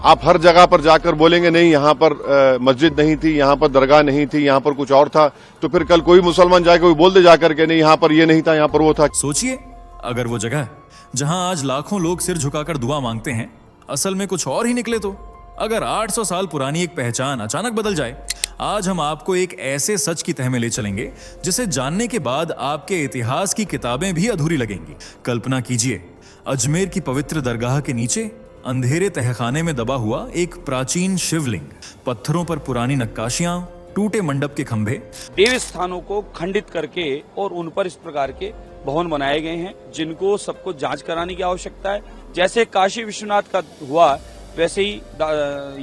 आप हर जगह पर जाकर बोलेंगे नहीं यहाँ पर मस्जिद नहीं थी, यहाँ पर दरगाह नहीं थी, यहाँ पर कुछ और था, तो फिर कल कोई मुसलमान जाकर कोई बोल दे जाकर के नहीं यहाँ पर ये नहीं था, यहाँ पर वो था। सोचिए, अगर वो जगह जहां आज लाखों लोग सिर झुकाकर दुआ मांगते हैं असल में कुछ और ही निकले तो? अगर 800 साल पुरानी एक पहचान अचानक बदल जाए। आज हम आपको एक ऐसे सच की तह में ले चलेंगे जिसे जानने के बाद आपके इतिहास की किताबें भी अधूरी लगेंगी। कल्पना कीजिए, अजमेर की पवित्र दरगाह के नीचे अंधेरे तहखाने में दबा हुआ एक प्राचीन शिवलिंग, पत्थरों पर पुरानी नक्काशियां, टूटे मंडप के खंभे। देव स्थानों को खंडित करके और उन पर इस प्रकार के भवन बनाए गए हैं जिनको सबको जांच कराने की आवश्यकता है। जैसे काशी विश्वनाथ का हुआ वैसे ही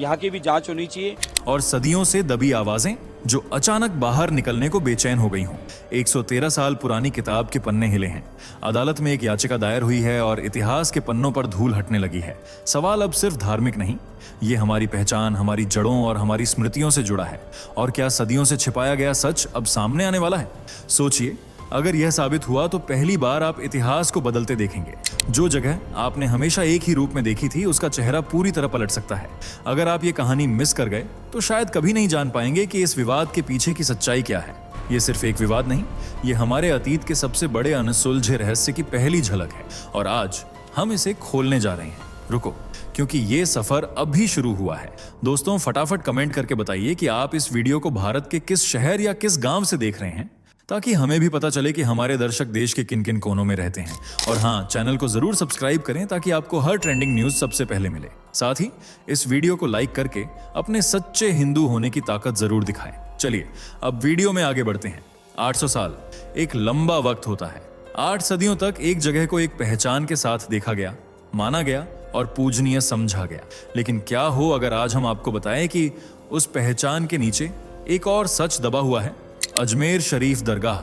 यहाँ की भी जांच होनी चाहिए। और सदियों से दबी आवाजें जो अचानक बाहर निकलने को बेचैन हो गई हों। 113 साल पुरानी किताब के पन्ने हिले हैं। अदालत में एक याचिका दायर हुई है और इतिहास के पन्नों पर धूल हटने लगी है। सवाल अब सिर्फ धार्मिक नहीं, ये हमारी पहचान, हमारी जड़ों और हमारी स्मृतियों से जुड़ा है। और क्या सदियों से छिपाया गया सच अब सामने आने वाला है? सोचिए, अगर यह साबित हुआ तो पहली बार आप इतिहास को बदलते देखेंगे। जो जगह आपने हमेशा एक ही रूप में देखी थी उसका चेहरा पूरी तरह पलट सकता है। अगर आप ये कहानी मिस कर गए तो शायद कभी नहीं जान पाएंगे कि इस विवाद के पीछे की सच्चाई क्या है। ये सिर्फ एक विवाद नहीं, ये हमारे अतीत के सबसे बड़े अनसुलझे रहस्य की पहली झलक है और आज हम इसे खोलने जा रहे हैं। रुको, क्योंकि ये सफर अभी शुरू हुआ है। दोस्तों, फटाफट कमेंट करके बताइए कि आप इस वीडियो को भारत के किस शहर या किस गांव से देख रहे हैं, ताकि हमें भी पता चले कि हमारे दर्शक देश के किन किन कोनों में रहते हैं। और हाँ, चैनल को जरूर सब्सक्राइब करें ताकि आपको हर ट्रेंडिंग न्यूज सबसे पहले मिले। साथ ही इस वीडियो को लाइक करके अपने सच्चे हिंदू होने की ताकत जरूर दिखाएं। चलिए अब वीडियो में आगे बढ़ते हैं। 800 साल एक लंबा वक्त होता है। 8 सदियों तक एक जगह को एक पहचान के साथ देखा गया, माना गया और पूजनीय समझा गया। लेकिन क्या हो अगर आज हम आपको बताएं कि उस पहचान के नीचे एक और सच दबा हुआ है। अजमेर शरीफ दरगाह,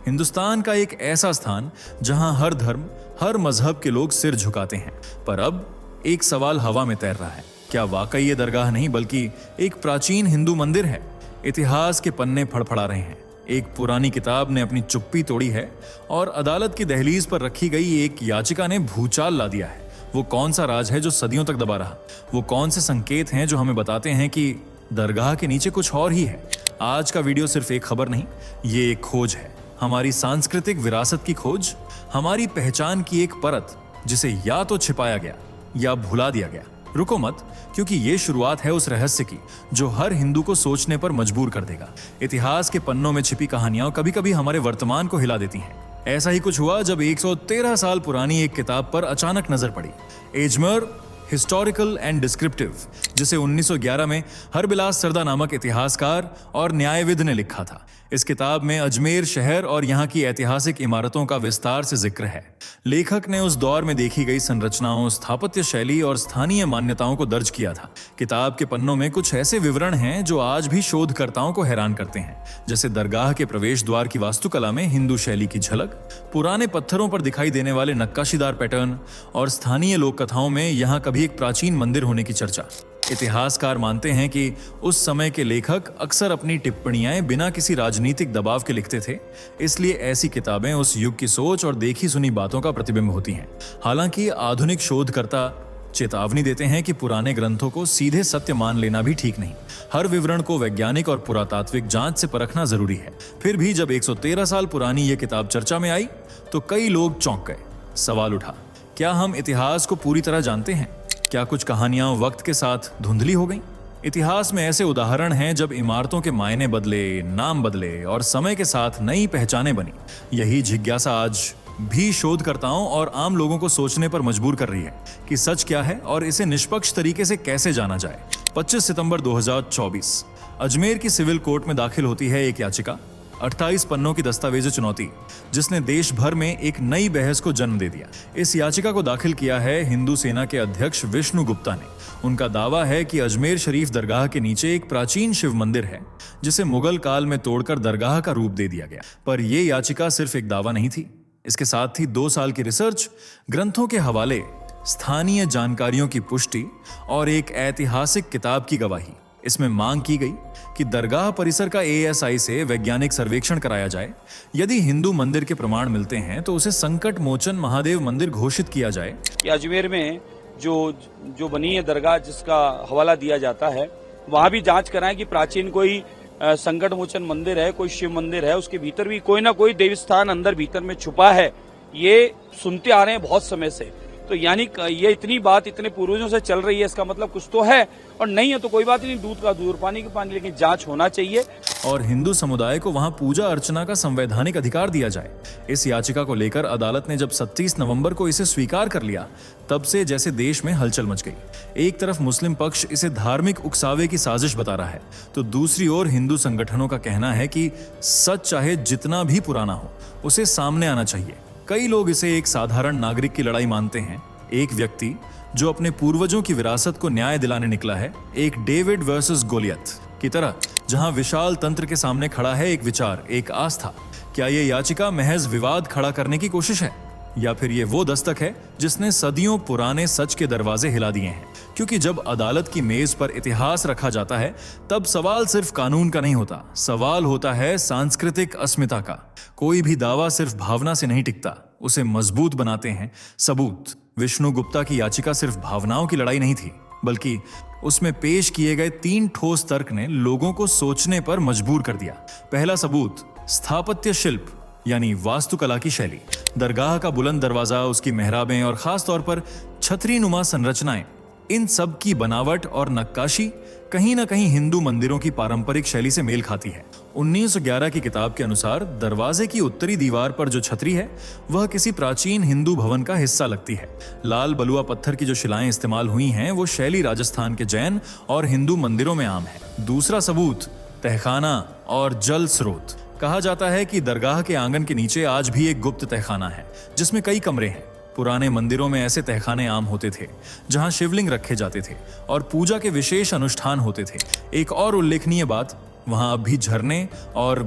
हिंदुस्तान का एक ऐसा स्थान जहां हर धर्म, हर मजहब के लोग सिर झुकाते हैं। पर अब एक सवाल हवा में तैर रहा है, क्या वाकई ये दरगाह नहीं बल्कि एक प्राचीन हिंदू मंदिर है? इतिहास के पन्ने फड़फड़ा रहे हैं। एक पुरानी किताब ने अपनी चुप्पी तोड़ी है और अदालत की दहलीज पर रखी गई एक याचिका ने भूचाल ला दिया है। वो कौन सा राज है जो सदियों तक दबा रहा? वो कौन से संकेत हैं जो हमें बताते हैं कि दरगाह के नीचे कुछ और ही है? आज का वीडियो सिर्फ एक खबर नहीं, ये एक खोज है। हमारी सांस्कृतिक विरासत की खोज, हमारी पहचान की एक परत जिसे या तो छिपाया गया या भुला दिया गया। रुको मत, क्योंकि ये शुरुआत है उस रहस्य की जो हर हिंदू को सोचने पर मजबूर कर देगा। इतिहास के पन्नों में छिपी कहानियां कभी कभी हमारे वर्तमान को हिला देती हैं। ऐसा ही कुछ हुआ जब 113 साल पुरानी एक किताब पर अचानक नजर पड़ी। एजमेर हिस्टोरिकल एंड डिस्क्रिप्टिव, जिसे 1911 में हरबिलास सरदा नामक इतिहासकार और न्यायविद ने लिखा था। इस किताब में अजमेर शहर और यहाँ की ऐतिहासिक इमारतों का विस्तार से जिक्र है। लेखक ने उस दौर में देखी गई संरचनाओं, स्थापत्य शैली और स्थानीय मान्यताओं को दर्ज किया था। किताब के पन्नों में कुछ ऐसे विवरण हैं जो आज भी शोधकर्ताओं को हैरान करते हैं, जैसे दरगाह के प्रवेश द्वार की वास्तुकला में हिंदू शैली की झलक, पुराने पत्थरों पर दिखाई देने वाले नक्काशीदार पैटर्न और स्थानीय लोक कथाओं में यहाँ कभी एक प्राचीन मंदिर होने की चर्चा। इतिहासकार मानते हैं कि उस समय के लेखक अक्सर अपनी टिप्पणियां बिना किसी राजनीतिक दबाव के लिखते थे, इसलिए ऐसी किताबें उस युग की सोच और देखी सुनी बातों का प्रतिबिंब होती हैं। हालांकि आधुनिक शोधकर्ता चेतावनी देते हैं कि पुराने ग्रंथों को सीधे सत्य मान लेना भी ठीक नहीं। हर विवरण को वैज्ञानिक और पुरातात्विक जांच से परखना जरूरी है। फिर भी जब 113 साल पुरानी ये किताब चर्चा में आई तो कई लोग चौंक गए। सवाल उठा, क्या हम इतिहास को पूरी तरह जानते हैं? क्या कुछ कहानियां वक्त के साथ धुंधली हो गईं? इतिहास में ऐसे उदाहरण हैं जब इमारतों के मायने बदले, नाम बदले और समय के साथ नई पहचानें बनी। यही जिज्ञासा आज भी शोधकर्ताओं और आम लोगों को सोचने पर मजबूर कर रही है कि सच क्या है और इसे निष्पक्ष तरीके से कैसे जाना जाए। 25 सितंबर 2024 अजमेर की सिविल कोर्ट में दाखिल होती है एक याचिका, 28 पन्नों की दस्तावेजी चुनौती, जिसने देश भर में एक नई बहस को जन्म दे दिया। इस याचिका को दाखिल किया है हिंदू सेना के अध्यक्ष विष्णु गुप्ता ने। उनका दावा है कि अजमेर शरीफ दरगाह के नीचे एक प्राचीन शिव मंदिर है जिसे मुगल काल में तोड़कर दरगाह का रूप दे दिया गया। पर यह याचिका सिर्फ एक दावा नहीं थी, इसके साथ ही 2 साल की रिसर्च, ग्रंथों के हवाले, स्थानीय जानकारियों की पुष्टि और एक ऐतिहासिक किताब की गवाही। इसमें मांग की गई कि दरगाह परिसर का ASI से वैज्ञानिक सर्वेक्षण कराया जाए। यदि हिंदू मंदिर के प्रमाण मिलते हैं तो उसे संकट मोचन महादेव मंदिर घोषित किया जाए। कि अजमेर में जो बनी है दरगाह जिसका हवाला दिया जाता है, वहाँ भी जांच कराएं कि प्राचीन कोई संकट मोचन मंदिर है, कोई शिव मंदिर है, उसके भीतर भी कोई ना कोई देवी स्थान अंदर भीतर में छुपा है। ये सुनते आ रहे हैं बहुत समय से, तो यानी ये इतनी बात इतने पूर्वजों से चल रही है, इसका मतलब कुछ तो है, और नहीं है तो कोई बात नहीं, दूध का दूध पानी का पानी, लेकिन जांच होना चाहिए। और हिंदू समुदाय को वहां पूजा अर्चना का संवैधानिक अधिकार दिया जाए। इस याचिका को लेकर अदालत ने जब 27 नवंबर को इसे स्वीकार कर लिया, तब से जैसे देश में हलचल मच गई। एक तरफ मुस्लिम पक्ष इसे धार्मिक उकसावे की साजिश बता रहा है, तो दूसरी ओर हिंदू संगठनों का कहना है कि सच चाहे जितना भी पुराना हो, उसे सामने आना चाहिए। कई लोग इसे एक साधारण नागरिक की लड़ाई मानते हैं, एक व्यक्ति जो अपने पूर्वजों की विरासत को न्याय दिलाने निकला है, एक डेविड वर्सेस गोलियत की तरह, जहां विशाल तंत्र के सामने खड़ा है एक विचार, एक आस्था। क्या यह याचिका महज विवाद खड़ा करने की कोशिश है, या फिर ये वो दस्तक है जिसने सदियों पुराने सच के दरवाजे हिला दिए हैं? क्योंकि जब अदालत की मेज पर इतिहास रखा जाता है, तब सवाल सिर्फ कानून का नहीं होता, सवाल होता है सांस्कृतिक अस्मिता का। कोई भी दावा सिर्फ भावना से नहीं टिकता, उसे मजबूत बनाते हैं सबूत। विष्णु गुप्ता की याचिका सिर्फ भावनाओं की लड़ाई नहीं थी, बल्कि उसमें पेश किए गए 3 ठोस तर्क ने लोगों को सोचने पर मजबूर कर दिया। पहला सबूत, स्थापत्य शिल्प यानी वास्तुकला की शैली। दरगाह का बुलंद दरवाजा, उसकी मेहराबें और खास तौर पर छतरी नुमा संरचनाएं, इन सब की बनावट और नक्काशी कहीं ना कहीं हिंदू मंदिरों की पारंपरिक शैली से मेल खाती है। 1911 की किताब के अनुसार दरवाजे की उत्तरी दीवार पर जो छतरी है, वह किसी प्राचीन हिंदू भवन का हिस्सा लगती है। लाल बलुआ पत्थर की जो शिलाएं इस्तेमाल हुई हैं, वो शैली राजस्थान के जैन और हिंदू मंदिरों में आम है। दूसरा सबूत, तहखाना और जल स्रोत। कहा जाता है कि दरगाह के आंगन के नीचे आज भी एक गुप्त तहखाना है, जिसमें कई कमरे हैं। पुराने मंदिरों में ऐसे तहखाने आम होते थे, जहां शिवलिंग रखे जाते थे और पूजा के विशेष अनुष्ठान होते थे। एक और उल्लेखनीय बात, वहां अब भी झरने और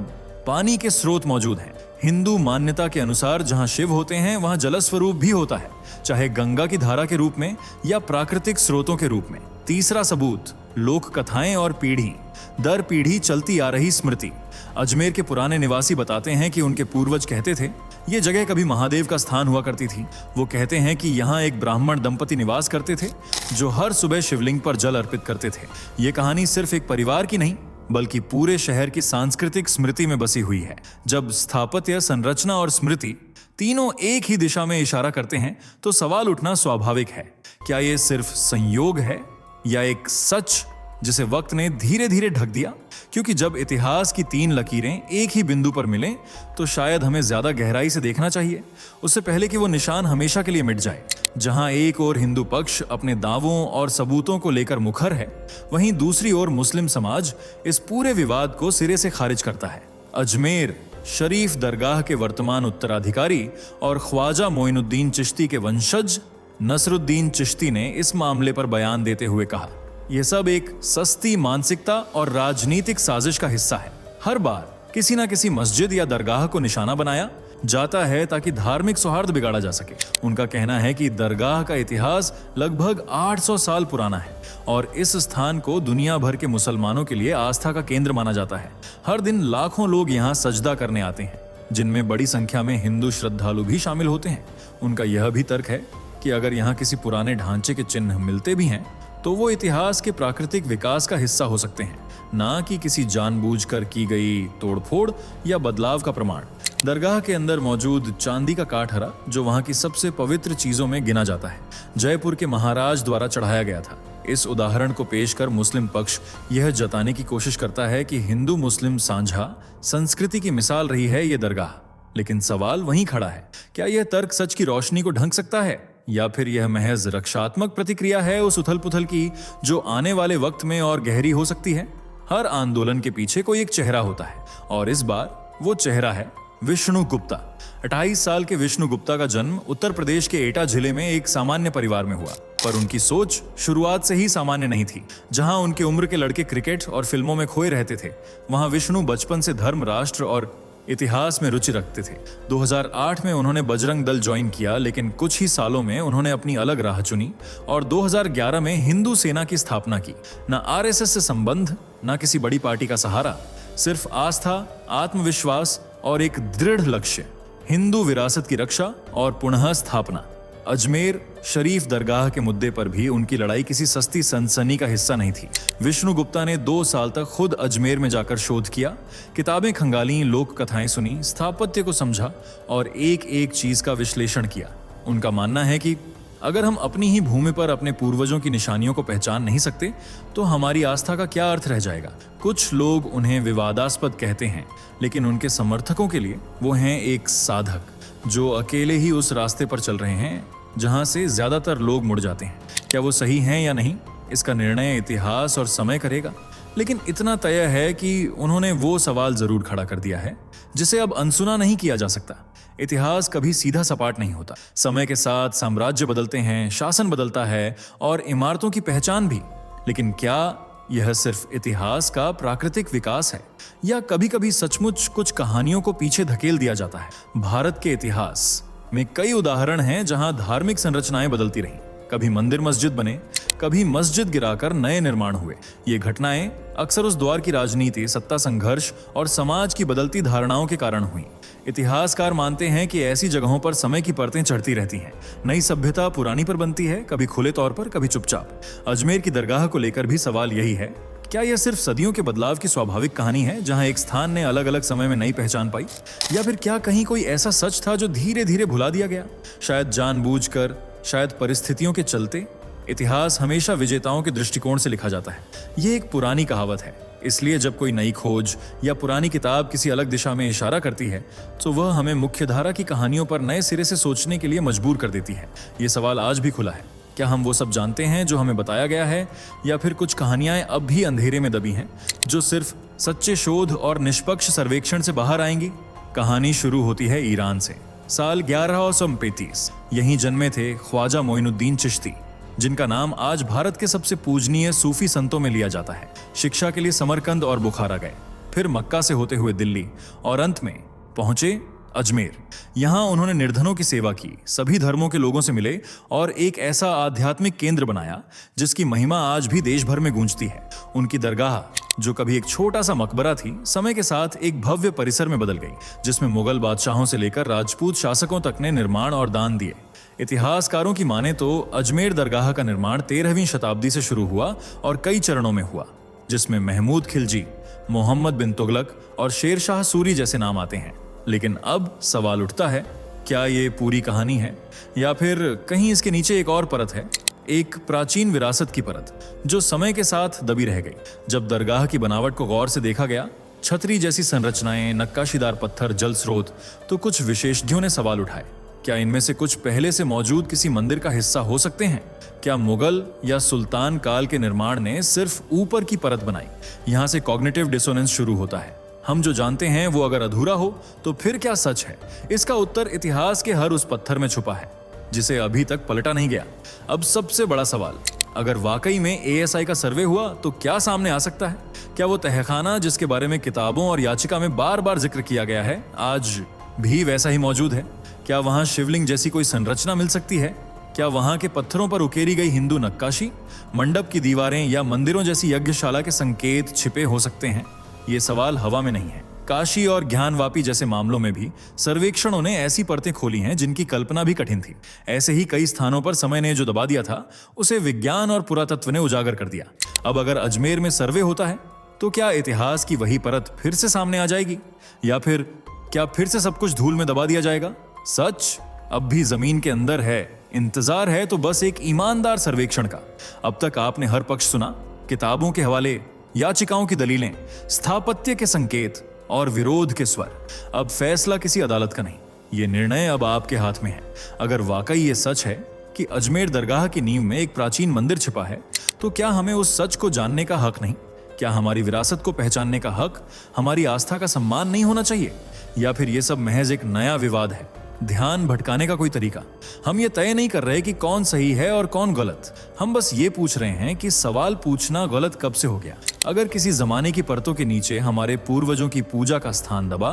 पानी के स्रोत मौजूद हैं। हिंदू मान्यता के अनुसार जहां शिव होते हैं, वहां जल स्वरूप भी होता है, चाहे गंगा की धारा के रूप में या प्राकृतिक स्रोतों के रूप में। तीसरा सबूत, लोक कथाएं और पीढ़ी दर पीढ़ी चलती आ रही स्मृति। अजमेर के पुराने निवासी बताते हैं कि उनके पूर्वज कहते थे, ये जगह कभी महादेव का स्थान हुआ करती थी। वो कहते हैं कि यहाँ एक ब्राह्मण दंपति निवास करते थे, जो हर सुबह शिवलिंग पर जल अर्पित करते थे। ये कहानी सिर्फ एक परिवार की नहीं, बल्कि पूरे शहर की सांस्कृतिक स्मृति में बसी हुई है। जब स्थापत्य, संरचना और स्मृति तीनों एक ही दिशा में इशारा करते हैं, तो सवाल उठना स्वाभाविक है, क्या ये सिर्फ संयोग है या एक सच जिसे वक्त ने धीरे धीरे ढक दिया? क्योंकि जब इतिहास की 3 लकीरें एक ही बिंदु पर मिलें, तो शायद हमें ज्यादा गहराई से देखना चाहिए, उससे पहले कि वो निशान हमेशा के लिए मिट जाए। जहां एक ओर हिंदू पक्ष अपने दावों और सबूतों को लेकर मुखर है, वहीं दूसरी ओर मुस्लिम समाज इस पूरे विवाद को सिरे से खारिज करता है। अजमेर शरीफ दरगाह के वर्तमान उत्तराधिकारी और ख्वाजा मोइनुद्दीन चिश्ती के वंशज नसरुद्दीन चिश्ती ने इस मामले पर बयान देते हुए कहा, यह सब एक सस्ती मानसिकता और राजनीतिक साजिश का हिस्सा है। हर बार किसी न किसी मस्जिद या दरगाह को निशाना बनाया जाता है ताकि धार्मिक सौहार्द बिगाड़ा जा सके। उनका कहना है कि दरगाह का इतिहास लगभग 800 साल पुराना है और इस स्थान को दुनिया भर के मुसलमानों के लिए आस्था का केंद्र माना जाता है। हर दिन लाखों लोग यहाँ सजदा करने आते हैं, जिनमें बड़ी संख्या में हिंदू श्रद्धालु भी शामिल होते हैं। उनका यह भी तर्क है कि अगर यहाँ किसी पुराने ढांचे के चिन्ह मिलते भी हैं, तो वो इतिहास के प्राकृतिक विकास का हिस्सा हो सकते हैं, ना कि किसी जानबूझकर की गई तोड़फोड़ या बदलाव का प्रमाण। दरगाह के अंदर मौजूद चांदी का काठहरा, जो वहां की सबसे पवित्र चीजों में गिना जाता है, जयपुर के महाराज द्वारा चढ़ाया गया था। इस उदाहरण को पेश कर मुस्लिम पक्ष यह जताने की कोशिश करता है कि हिंदू मुस्लिम साझा संस्कृति की मिसाल रही है ये दरगाह। लेकिन सवाल वहीं खड़ा है, क्या यह तर्क सच की रोशनी को ढंक सकता है, या फिर यह महज रक्षात्मक प्रतिक्रिया है उस उथल पुथल की, जो आने वाले वक्त में और गहरी हो सकती है? हर आंदोलन के पीछे कोई एक चेहरा होता है, और इस बार वो चेहरा है विष्णु गुप्ता। 28 साल के विष्णु गुप्ता का जन्म उत्तर प्रदेश के एटा जिले में एक सामान्य परिवार में हुआ, पर उनकी सोच शुरुआत से ही सामान्य नहीं थी। जहां उनके उम्र के लड़के क्रिकेट और फिल्मों में खोए रहते थे, वहां विष्णु बचपन से धर्म, राष्ट्र और इतिहास में रुचि रखते थे। 2008 में उन्होंने बजरंग दल ज्वाइन किया, लेकिन कुछ ही सालों में उन्होंने अपनी अलग राह चुनी और 2011 में हिंदू सेना की स्थापना की। न आरएसएस से संबंध, न किसी बड़ी पार्टी का सहारा, सिर्फ आस्था, आत्मविश्वास और एक दृढ़ लक्ष्य, हिंदू विरासत की रक्षा और पुनः स्थापना। अजमेर शरीफ दरगाह के मुद्दे पर भी उनकी लड़ाई किसी सस्ती सनसनी का हिस्सा नहीं थी। विष्णु गुप्ता ने 2 साल तक खुद अजमेर में जाकर शोध किया, किताबें खंगाली, लोक कथाएं सुनी, स्थापत्य को समझा और एक एक चीज का विश्लेषण किया। उनका मानना है कि अगर हम अपनी ही भूमि पर अपने पूर्वजों की निशानियों को पहचान नहीं सकते तो हमारी आस्था का क्या अर्थ रह जाएगा। कुछ लोग उन्हें विवादास्पद कहते हैं, लेकिन उनके समर्थकों के लिए वो हैं एक साधक जो अकेले ही उस रास्ते पर चल रहे हैं जहां से ज्यादातर लोग मुड़ जाते हैं। क्या वो सही हैं या नहीं, इसका निर्णय इतिहास और समय करेगा, लेकिन इतना तय है कि उन्होंने वो सवाल जरूर खड़ा कर दिया है जिसे अब अनसुना नहीं किया जा सकता। इतिहास कभी सीधा सपाट नहीं होता। समय के साथ साम्राज्य बदलते हैं, शासन बदलता है और इमारतों की पहचान भी। लेकिन क्या यह सिर्फ इतिहास का प्राकृतिक विकास है या कभी कभी सचमुच कुछ कहानियों को पीछे धकेल दिया जाता है? भारत के इतिहास में कई उदाहरण हैं जहां धार्मिक संरचनाएं बदलती रहीं। कभी मंदिर मस्जिद बने, कभी मस्जिद गिराकर नए निर्माण हुए। ये घटनाएं अक्सर उस दौर की राजनीति, सत्ता संघर्ष और समाज की बदलती धारणाओं के कारण हुई। इतिहासकार मानते हैं कि ऐसी जगहों पर समय की परतें चढ़ती रहती हैं। नई सभ्यता पुरानी पर बनती है, कभी खुले तौर पर, कभी चुपचाप। अजमेर की दरगाह को लेकर भी सवाल यही है, क्या यह सिर्फ सदियों के बदलाव की स्वाभाविक कहानी है जहां एक स्थान ने अलग अलग समय में नई पहचान पाई, या फिर क्या कहीं कोई ऐसा सच था जो धीरे धीरे भुला दिया गया? शायद जानबूझकर, शायद परिस्थितियों के चलते। इतिहास हमेशा विजेताओं के दृष्टिकोण से लिखा जाता है। यह एक पुरानी कहावत है, इसलिए जब कोई नई खोज या पुरानी किताब किसी अलग दिशा में इशारा करती है तो वह हमें मुख्यधारा की कहानियों पर नए सिरे से सोचने के लिए मजबूर कर देती है। ये सवाल आज भी खुला है, क्या हम वो सब जानते हैं जो हमें बताया गया है, या फिर कुछ कहानियां अब भी अंधेरे में दबी हैं जो सिर्फ सच्चे शोध और निष्पक्ष सर्वेक्षण से बाहर आएंगी? कहानी शुरू होती है ईरान से। साल 1135 यहीं जन्मे थे ख्वाजा मोइनुद्दीन चिश्ती, जिनका नाम आज भारत के सबसे पूजनीय सूफी संतों में लिया जाता है। शिक्षा के लिए समरकंद और बुखारा गए, फिर मक्का से होते हुए दिल्ली और अंत में पहुंचे अजमेर। यहां उन्होंने निर्धनों की सेवा की, सभी धर्मों के लोगों से मिले और एक ऐसा आध्यात्मिक केंद्र बनाया जिसकी महिमा आज भी देश भर में गूंजती है। उनकी दरगाह, जो कभी एक छोटा सा मकबरा थी, समय के साथ एक भव्य परिसर में बदल गई, जिसमें मुगल बादशाहों से लेकर राजपूत शासकों तक ने निर्माण और दान दिए। इतिहासकारों की माने तो अजमेर दरगाह का निर्माण 13वीं शताब्दी से शुरू हुआ और कई चरणों में हुआ, जिसमें महमूद खिलजी, मोहम्मद बिन तुगलक और शेर शाह सूरी जैसे नाम आते हैं। लेकिन अब सवाल उठता है, क्या ये पूरी कहानी है या फिर कहीं इसके नीचे एक और परत है, एक प्राचीन विरासत की परत जो समय के साथ दबी रह गई? जब दरगाह की बनावट को गौर से देखा गया, छतरी जैसी संरचनाएं, नक्काशीदार पत्थर, जल स्रोत, तो कुछ विशेषज्ञों ने सवाल उठाए, क्या इनमें से कुछ पहले से मौजूद किसी मंदिर का हिस्सा हो सकते हैं? क्या मुगल या सुल्तान काल के निर्माण ने सिर्फ ऊपर की परत बनाई? यहां से कॉग्निटिव डिसोनेंस शुरू होता है। हम जो जानते हैं वो अगर अधूरा हो तो फिर क्या सच है? इसका उत्तर इतिहास के हर उस पत्थर में छुपा है जिसे अभी तक पलटा नहीं गया। अब सबसे बड़ा सवाल, अगर वाकई में ASI का सर्वे हुआ तो क्या सामने आ सकता है? क्या वो तहखाना जिसके बारे में किताबों और याचिका में बार बार जिक्र किया गया है आज भी वैसा ही मौजूद है? क्या वहां शिवलिंग जैसी कोई संरचना मिल सकती है? क्या वहां के पत्थरों पर उकेरी गई हिंदू नक्काशी, मंडप की दीवारें या मंदिरों जैसी यज्ञशाला के संकेत छिपे हो सकते हैं? ये सवाल हवा में नहीं है। काशी और ज्ञानवापी जैसे मामलों में भी सर्वेक्षणों ने ऐसी परतें खोली हैं जिनकी कल्पना भी कठिन थी। ऐसे ही कई स्थानों पर समय ने जो दबा दिया था उसे विज्ञान और पुरातत्व ने उजागर कर दिया। अब अगर अजमेर में सर्वे होता है तो क्या इतिहास की वही परत फिर से सामने आ जाएगी, या फिर क्या फिर से सब कुछ धूल में दबा दिया जाएगा? सच अब भी जमीन के अंदर है, इंतजार है तो बस एक ईमानदार सर्वेक्षण का। अब तक आपने हर पक्ष सुना, किताबों के हवाले, याचिकाओं की दलीलें, स्थापत्य के संकेत और विरोध के स्वर। अब फैसला किसी अदालत का नहीं, ये निर्णय अब आपके हाथ में है। अगर वाकई ये सच है कि अजमेर दरगाह की नींव में एक प्राचीन मंदिर छिपा है, तो क्या हमें उस सच को जानने का हक नहीं? क्या हमारी विरासत को पहचानने का हक, हमारी आस्था का सम्मान नहीं होना चाहिए? या फिर ये सब महज एक नया विवाद है, ध्यान भटकाने का कोई तरीका? हम ये तय नहीं कर रहे कि कौन सही है और कौन गलत। हम बस ये पूछ रहे हैं कि सवाल पूछना गलत कब से हो गया? अगर किसी जमाने की परतों के नीचे हमारे पूर्वजों की पूजा का स्थान दबा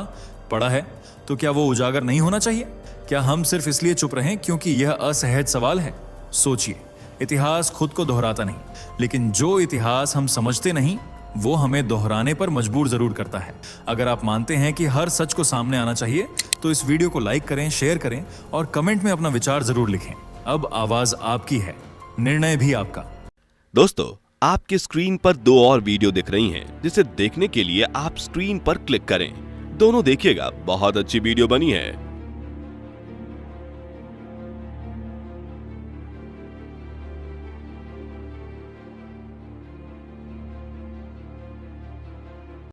पड़ा है तो क्या वो उजागर नहीं होना चाहिए? क्या हम सिर्फ इसलिए चुप रहें क्योंकि यह असहज सवाल है? सोचिए, इतिहास खुद को दोहराता नहीं, लेकिन जो इतिहास हम समझते नहीं वो हमें दोहराने पर मजबूर जरूर करता है। अगर आप मानते हैं कि हर सच को सामने आना चाहिए तो इस वीडियो को लाइक करें, शेयर करें और कमेंट में अपना विचार जरूर लिखें। अब आवाज आपकी है, निर्णय भी आपका। दोस्तों, आपके स्क्रीन पर 2 और वीडियो दिख रही हैं, जिसे देखने के लिए आप स्क्रीन पर क्लिक करें। दोनों देखिएगा, बहुत अच्छी वीडियो बनी है।